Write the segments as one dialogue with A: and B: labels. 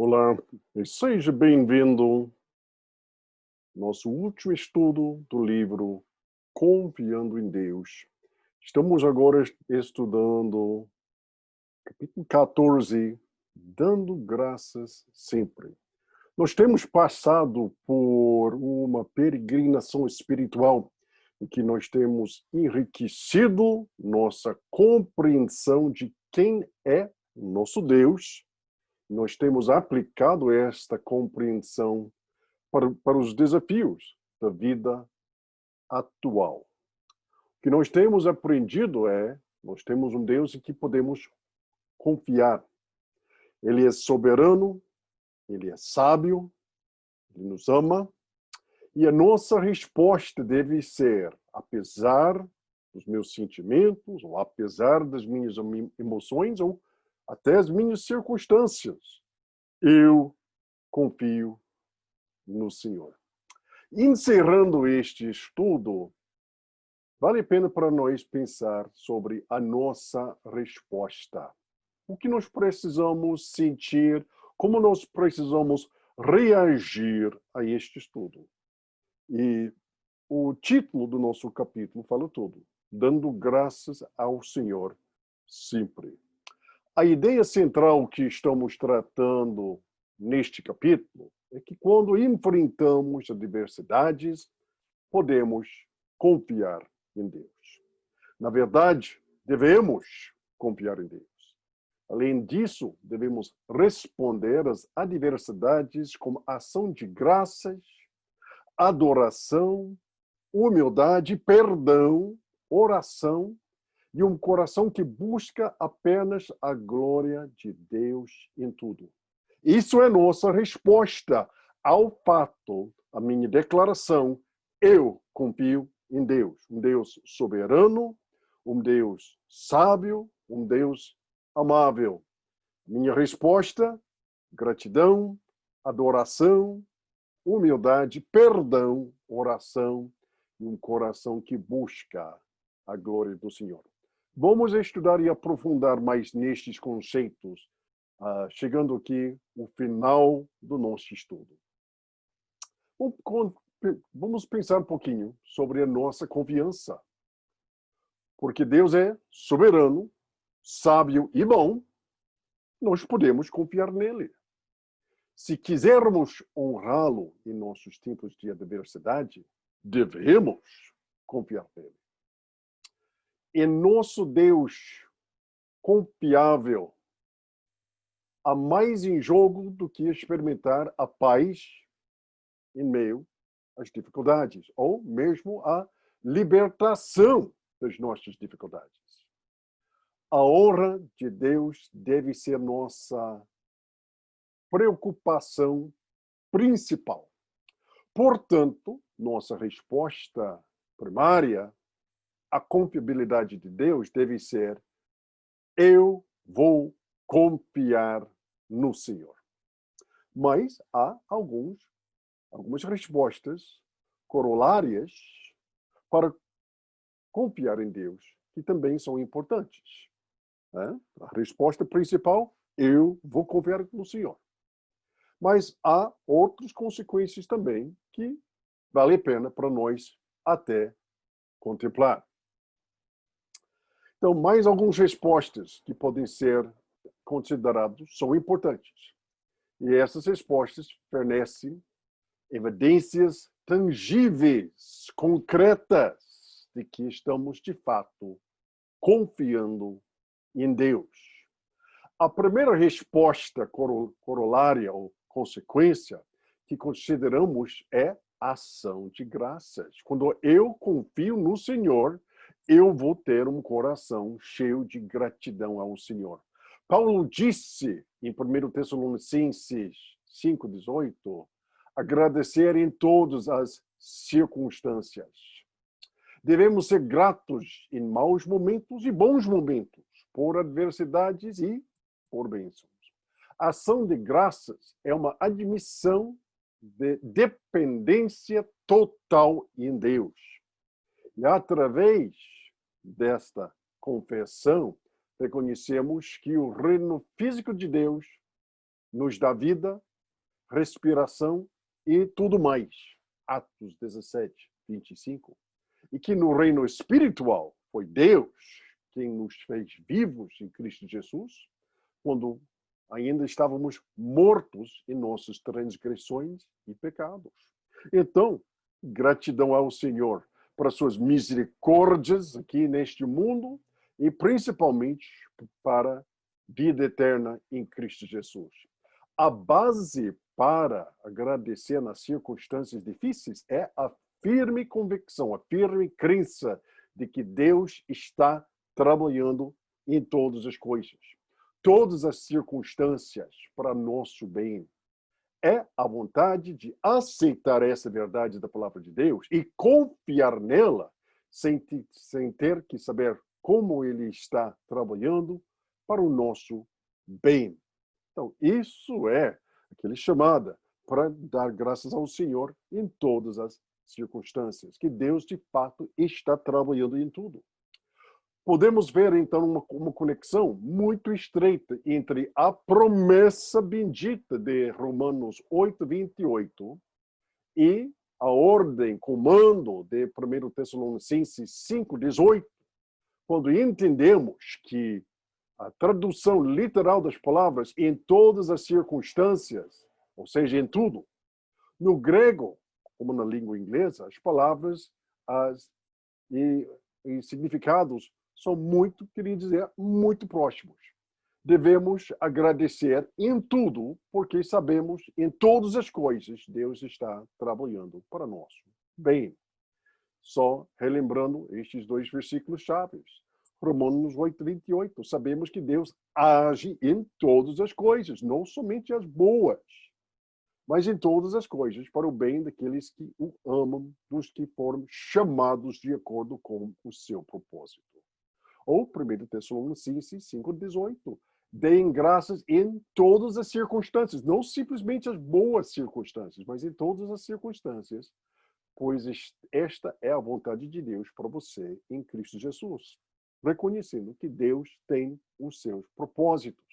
A: Olá, e seja bem-vindo ao nosso último estudo do livro Confiando em Deus. Estamos agora estudando capítulo 14, Dando Graças Sempre. Nós temos passado por uma peregrinação espiritual em que nós temos enriquecido nossa compreensão de quem é o nosso Deus. Nós temos aplicado esta compreensão para os desafios da vida atual. O que nós temos aprendido nós temos um Deus em que podemos confiar. Ele é soberano, ele é sábio, ele nos ama, e a nossa resposta deve ser, apesar dos meus sentimentos, ou apesar das minhas emoções, ou até as minhas circunstâncias, eu confio no Senhor. Encerrando este estudo, vale a pena para nós pensar sobre a nossa resposta. O que nós precisamos sentir, como nós precisamos reagir a este estudo. E o título do nosso capítulo fala tudo. Dando graças ao Senhor sempre. A ideia central que estamos tratando neste capítulo é que quando enfrentamos adversidades, podemos confiar em Deus. Na verdade, devemos confiar em Deus. Além disso, devemos responder às adversidades com ação de graças, adoração, humildade, perdão, oração e um coração que busca apenas a glória de Deus em tudo. Isso é nossa resposta ao fato, a minha declaração: eu confio em Deus, um Deus soberano, um Deus sábio, um Deus amável. Minha resposta: gratidão, adoração, humildade, perdão, oração e um coração que busca a glória do Senhor. Vamos estudar e aprofundar mais nestes conceitos, chegando aqui ao final do nosso estudo. Vamos pensar um pouquinho sobre a nossa confiança. Porque Deus é soberano, sábio e bom, nós podemos confiar nele. Se quisermos honrá-lo em nossos tempos de adversidade, devemos confiar nele. Em nosso Deus confiável, há mais em jogo do que experimentar a paz em meio às dificuldades, ou mesmo a libertação das nossas dificuldades. A honra de Deus deve ser nossa preocupação principal. Portanto, nossa resposta primária à confiabilidade de Deus deve ser: eu vou confiar no Senhor. Mas há algumas respostas corolárias para confiar em Deus que também são importantes. A resposta principal: eu vou confiar no Senhor. Mas há outras consequências também que vale a pena para nós até contemplar. Então, mais algumas respostas que podem ser consideradas são importantes. E essas respostas fornecem evidências tangíveis, concretas, de que estamos, de fato, confiando em Deus. A primeira resposta corolária ou consequência que consideramos é ação de graças. Quando eu confio no Senhor, eu vou ter um coração cheio de gratidão ao Senhor. Paulo disse em 1 Tessalonicenses 5:18, agradecer em todas as circunstâncias. Devemos ser gratos em maus momentos e bons momentos, por adversidades e por bênçãos. A ação de graças é uma admissão de dependência total em Deus. E através desta confissão, reconhecemos que o reino físico de Deus nos dá vida, respiração e tudo mais. Atos 17, 25. E que no reino espiritual foi Deus quem nos fez vivos em Cristo Jesus, quando ainda estávamos mortos em nossas transgressões e pecados. Então, gratidão ao Senhor para suas misericórdias aqui neste mundo e principalmente para a vida eterna em Cristo Jesus. A base para agradecer nas circunstâncias difíceis é a firme convicção, a firme crença de que Deus está trabalhando em todas as coisas. Todas as circunstâncias para nosso bem. É a vontade de aceitar essa verdade da palavra de Deus e confiar nela sem ter que saber como Ele está trabalhando para o nosso bem. Então, isso é aquele chamada para dar graças ao Senhor em todas as circunstâncias, que Deus, de fato, está trabalhando em tudo. Podemos ver, então, uma conexão muito estreita entre a promessa bendita de Romanos 8, 28 e a ordem, comando de 1 Tessalonicenses 5, 18, quando entendemos que a tradução literal das palavras em todas as circunstâncias, ou seja, em tudo, no grego, como na língua inglesa, as palavras e significados são muito, queria dizer, muito próximos. Devemos agradecer em tudo, porque sabemos em todas as coisas Deus está trabalhando para nós. Bem, só relembrando estes dois versículos chaves. Romanos 8, 28. Sabemos que Deus age em todas as coisas, não somente as boas, mas em todas as coisas, para o bem daqueles que o amam, dos que foram chamados de acordo com o seu propósito. Ou 1 Tessalonicenses 5, 18. Deem graças em todas as circunstâncias, não simplesmente as boas circunstâncias, mas em todas as circunstâncias, pois esta é a vontade de Deus para você em Cristo Jesus, reconhecendo que Deus tem os seus propósitos.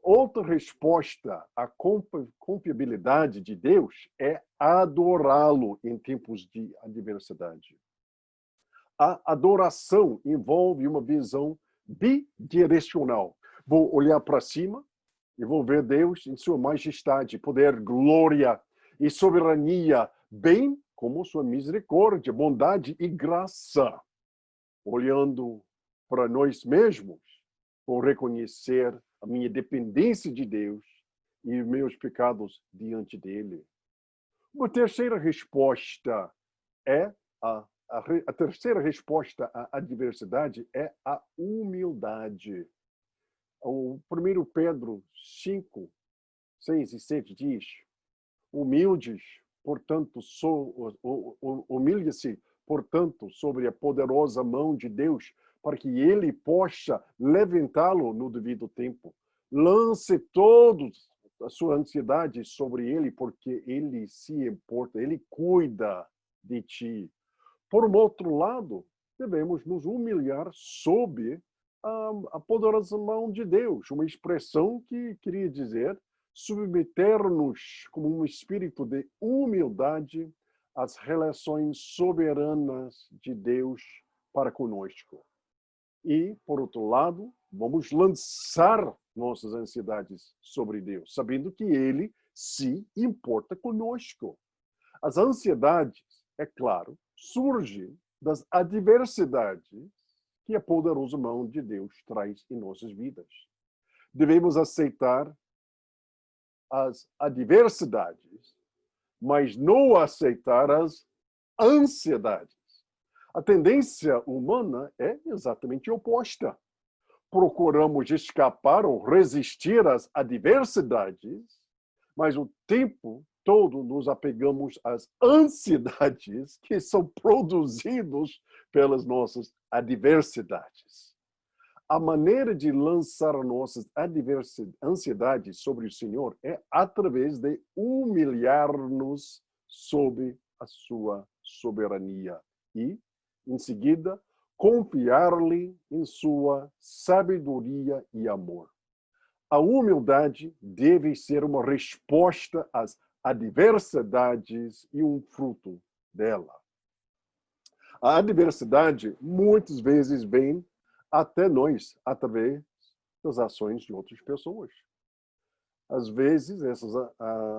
A: Outra resposta à confiabilidade de Deus é adorá-lo em tempos de adversidade. A adoração envolve uma visão bidirecional. Vou olhar para cima e vou ver Deus em sua majestade, poder, glória e soberania, bem como sua misericórdia, bondade e graça. Olhando para nós mesmos, vou reconhecer a minha dependência de Deus e os meus pecados diante dele. Uma terceira resposta é a terceira resposta à adversidade é a humildade. O 1 Pedro 5, 6 e 7 diz: humildes, portanto, humilhe-se, portanto, sobre a poderosa mão de Deus, para que ele possa levantá-lo no devido tempo. Lance todos a sua ansiedade sobre ele, porque ele se importa, ele cuida de ti. Por um outro lado, devemos nos humilhar sob a poderosa mão de Deus, uma expressão que queria dizer submeter-nos como um espírito de humildade às relações soberanas de Deus para conosco. E, por outro lado, vamos lançar nossas ansiedades sobre Deus, sabendo que Ele se importa conosco. As ansiedades, é claro, surgem das adversidades que a poderosa mão de Deus traz em nossas vidas. Devemos aceitar as adversidades, mas não aceitar as ansiedades. A tendência humana é exatamente oposta. Procuramos escapar ou resistir às adversidades, mas o tempo todo nos apegamos às ansiedades que são produzidas pelas nossas adversidades. A maneira de lançar nossas ansiedades sobre o Senhor é através de humilhar-nos sob a sua soberania e, em seguida, confiar-lhe em sua sabedoria e amor. A humildade deve ser uma resposta às adversidades e um fruto dela. A adversidade muitas vezes vem até nós através das ações de outras pessoas. Às vezes, essas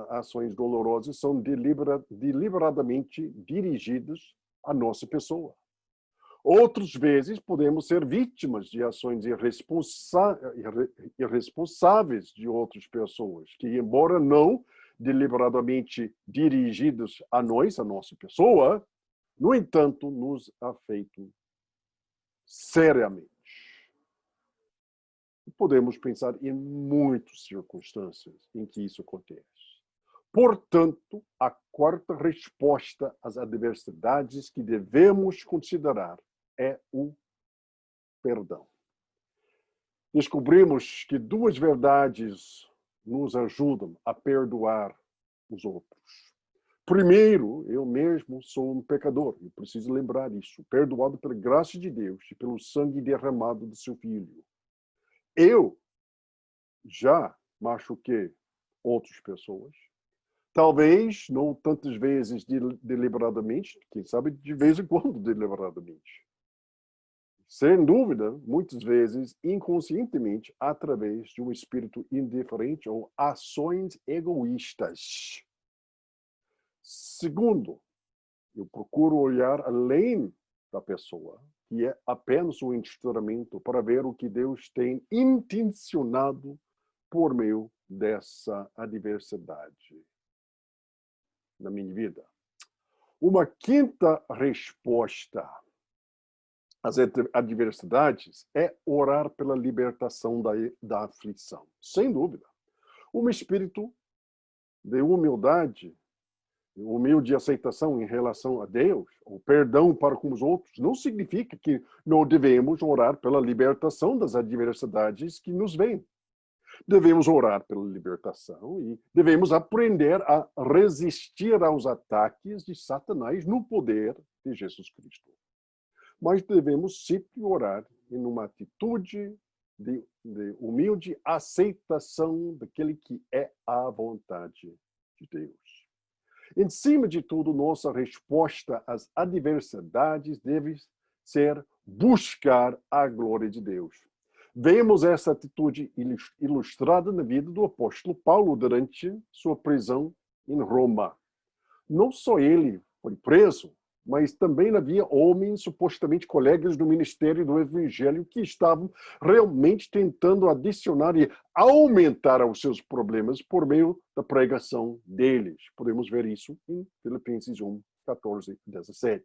A: ações dolorosas são deliberadamente dirigidas à nossa pessoa. Outras vezes, podemos ser vítimas de ações irresponsáveis de outras pessoas, que, embora não deliberadamente dirigidas a nós, a nossa pessoa, no entanto, nos afetam seriamente. Podemos pensar em muitas circunstâncias em que isso acontece. Portanto, a quarta resposta às adversidades que devemos considerar é o perdão. Descobrimos que duas verdades nos ajudam a perdoar os outros. Primeiro, eu mesmo sou um pecador, e preciso lembrar isso, perdoado pela graça de Deus e pelo sangue derramado do seu Filho. Eu já machuquei outras pessoas. Talvez não tantas vezes deliberadamente, quem sabe de vez em quando deliberadamente. Sem dúvida, muitas vezes inconscientemente, através de um espírito indiferente ou ações egoístas. Segundo, eu procuro olhar além da pessoa, que é apenas um instrumento para ver o que Deus tem intencionado por meio dessa adversidade na minha vida. Uma quinta resposta às adversidades é orar pela libertação da aflição. Sem dúvida. Um espírito de humildade, humilde aceitação em relação a Deus, ou perdão para com os outros, não significa que não devemos orar pela libertação das adversidades que nos vêm. Devemos orar pela libertação e devemos aprender a resistir aos ataques de Satanás no poder de Jesus Cristo. Mas devemos sempre orar em uma atitude de humilde aceitação daquele que é a vontade de Deus. Em cima de tudo, nossa resposta às adversidades deve ser buscar a glória de Deus. Vemos essa atitude ilustrada na vida do apóstolo Paulo durante sua prisão em Roma. Não só ele foi preso, mas também havia homens supostamente colegas do ministério do Evangelho que estavam realmente tentando adicionar e aumentar os seus problemas por meio da pregação deles. Podemos ver isso em Filipenses 1, 14 e 17.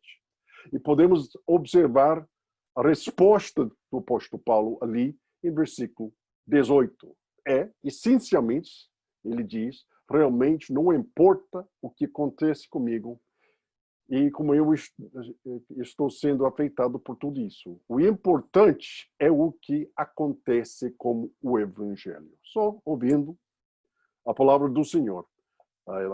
A: E podemos observar a resposta do apóstolo Paulo ali em versículo 18. Essencialmente, ele diz, realmente não importa o que acontece comigo e como eu estou sendo afetado por tudo isso. O importante é o que acontece com o Evangelho. Só ouvindo a palavra do Senhor.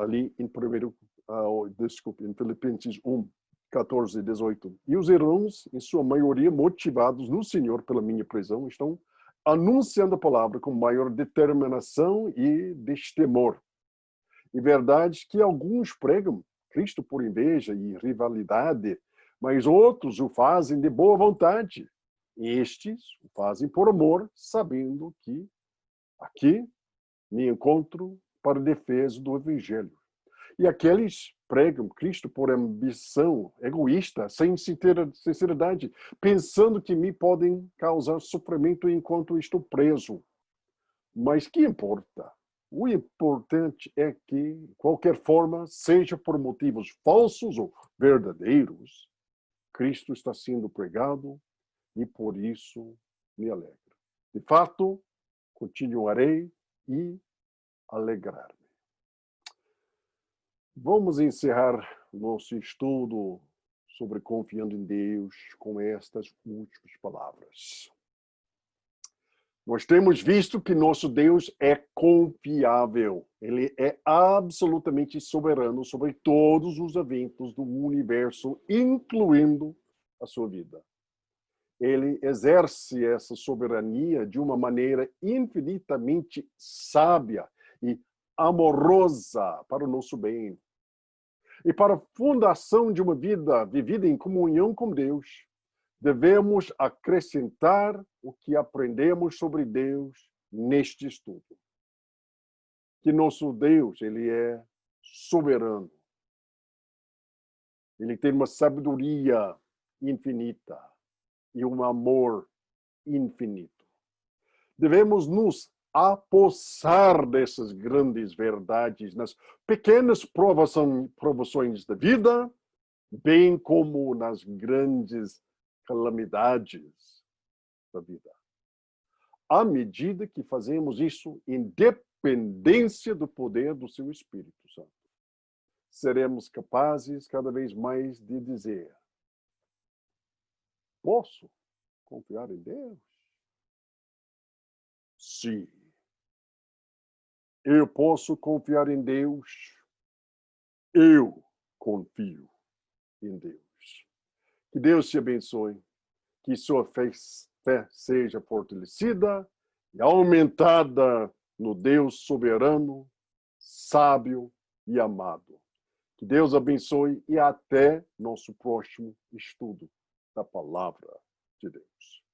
A: Ali em em Filipenses 1, 14 e 18. E os irmãos, em sua maioria motivados no Senhor pela minha prisão, estão anunciando a palavra com maior determinação e destemor. E verdade que alguns pregam Cristo por inveja e rivalidade, mas outros o fazem de boa vontade. Estes o fazem por amor, sabendo que aqui me encontro para a defesa do Evangelho. E aqueles pregam Cristo por ambição egoísta, sem sinceridade, pensando que me podem causar sofrimento enquanto estou preso. Mas que importa? O importante é que, de qualquer forma, seja por motivos falsos ou verdadeiros, Cristo está sendo pregado e por isso me alegro. De fato, continuarei e alegrar-me. Vamos encerrar nosso estudo sobre confiando em Deus com estas últimas palavras. Nós temos visto que nosso Deus é confiável. Ele é absolutamente soberano sobre todos os eventos do universo, incluindo a sua vida. ele exerce essa soberania de uma maneira infinitamente sábia e amorosa para o nosso bem. E para a fundação de uma vida vivida em comunhão com Deus, devemos acrescentar o que aprendemos sobre Deus neste estudo. Que nosso Deus, ele é soberano. Ele tem uma sabedoria infinita e um amor infinito. Devemos nos apossar dessas grandes verdades nas pequenas provações da vida, bem como nas grandes calamidades da vida. À medida que fazemos isso em dependência do poder do seu Espírito Santo, seremos capazes cada vez mais de dizer: posso confiar em Deus? Sim. Eu posso confiar em Deus. Eu confio em Deus. Que Deus te abençoe. Que sua fé seja fortalecida e aumentada no Deus soberano, sábio e amado. Que Deus abençoe e até nosso próximo estudo da Palavra de Deus.